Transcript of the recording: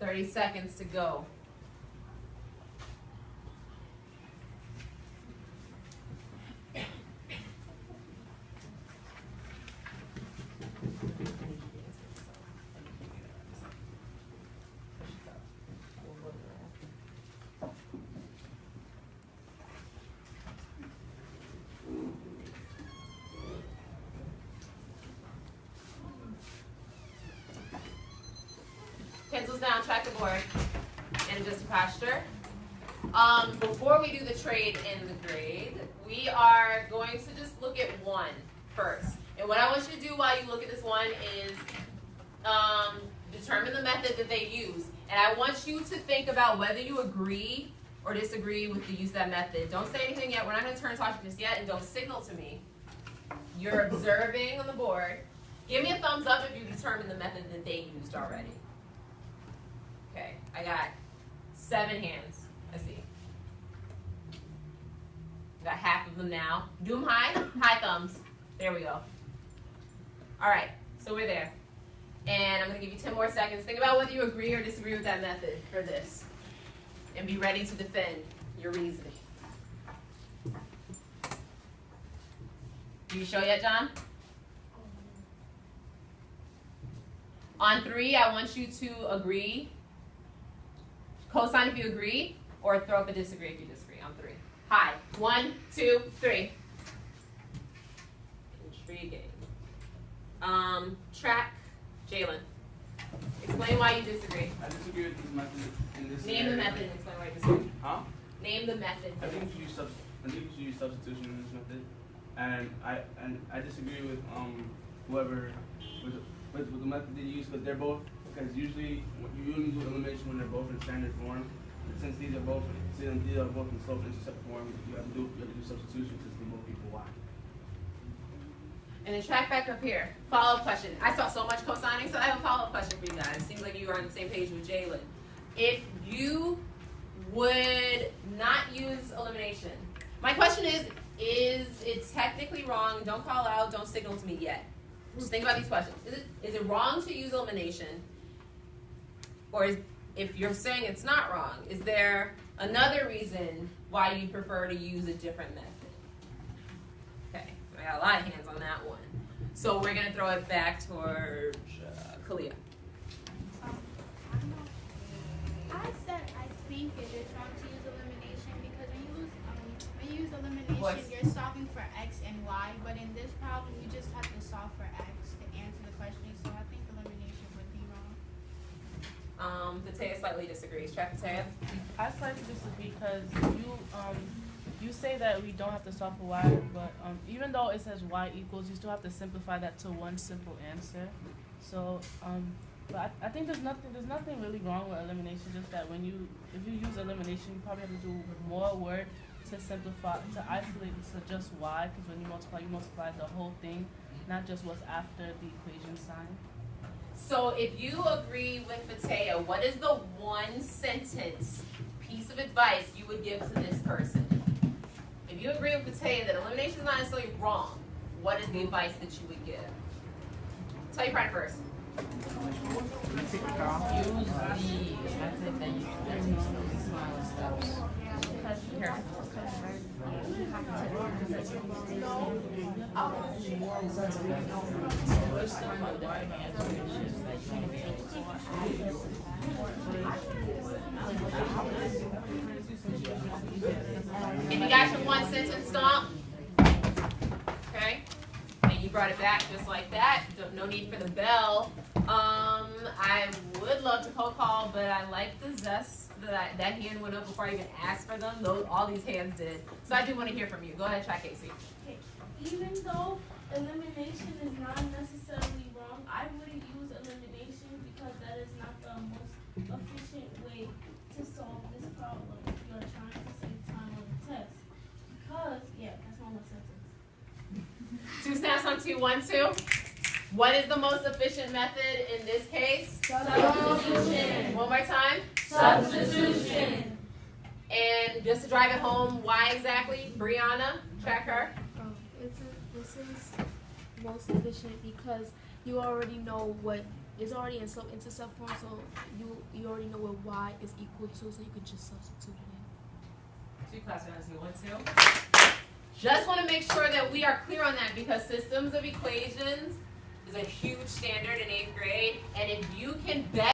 30 seconds to go. Pencils down, track the board, and just posture. Before we do the trade and the grade, we are going to just look at one first. And what I want you to do while you look at this one is determine the method that they use. And I want you to think about whether you agree or disagree with the use of that method. Don't say anything yet. We're not going to turn and talk just yet, and don't signal to me. You're observing on the board. Give me a thumbs up if you determine the method that they used already. Okay, I got 7 hands. Let's see. Got half of them now. Do them high. High thumbs. There we go. All right, so we're there. And I'm going to give you 10 more seconds. Think about whether you agree or disagree with that method for this. And be ready to defend your reasoning. You show yet, John? On 3, I want you to agree. Cosign if you agree, or throw up a disagree if you disagree. On 3. High. 1, 2, 3. Intriguing. Track. Jalen. Explain why you disagree. I disagree with this method in this Name scenario. the method and explain why you disagree. Huh? Name the method. I think you should use substitution in this method, and I disagree with whoever with the method they use, because usually you only do elimination when they're both in standard form. But since these are both in slope intercept form, you have to do substitution to see both people why. And then track back up here. Follow-up question. I saw so much co-signing, so I have a follow-up question for you guys. Seems like you are on the same page with Jalen. If you would not use elimination, my question is it technically wrong? Don't call out, don't signal to me yet. Just think about these questions. Is it wrong to use elimination? Or if you're saying it's not wrong, is there another reason why you prefer to use a different method? Okay, I got a lot of hands on that one. So we're going to throw it back towards Kalia. I said I think it is wrong to use elimination because when you use elimination, you're solving for x and y, but in this problem, you just have to solve for x to answer the question. So I think elimination would be wrong. Fatea slightly disagrees. Track Fatea? I slightly disagree because you say that we don't have to solve for y, but even though it says y equals, you still have to simplify that to one simple answer. So, but I think there's nothing really wrong with elimination. Just that if you use elimination, you probably have to do more work to simplify, to isolate it to just y. Because when you multiply the whole thing, not just what's after the equation sign. So if you agree with Fatea, what is the one sentence piece of advice you would give to this person? If you agree with Fatea that elimination is not necessarily wrong, what is the advice that you would give? Tell your friend first. Use the method that you use smaller steps. Here. And you got your one sentence stomp. Okay. And you brought it back just like that. No need for the bell. I would love to cold call, but I like the zest that hand went up before I even asked for them. All these hands did. So I do want to hear from you. Go ahead, try Casey. Okay. Even though elimination is not necessarily wrong, I wouldn't use elimination because that is not the most efficient way to solve this problem if you are trying to save time on the test. Because, yeah, that's my one sentence. 2 snaps on 2, 1, 2. What is the most efficient method in this case? Substitution. One more time. Substitution. And just to drive it home, why exactly? Brianna, track her. This is most efficient because you already know what it's already in intercept form, so you already know what y is equal to, so you could just substitute it in. 2 class answer 1, 2. Just want to make sure that we are clear on that because systems of equations is a huge standard in 8th grade, and if you can bet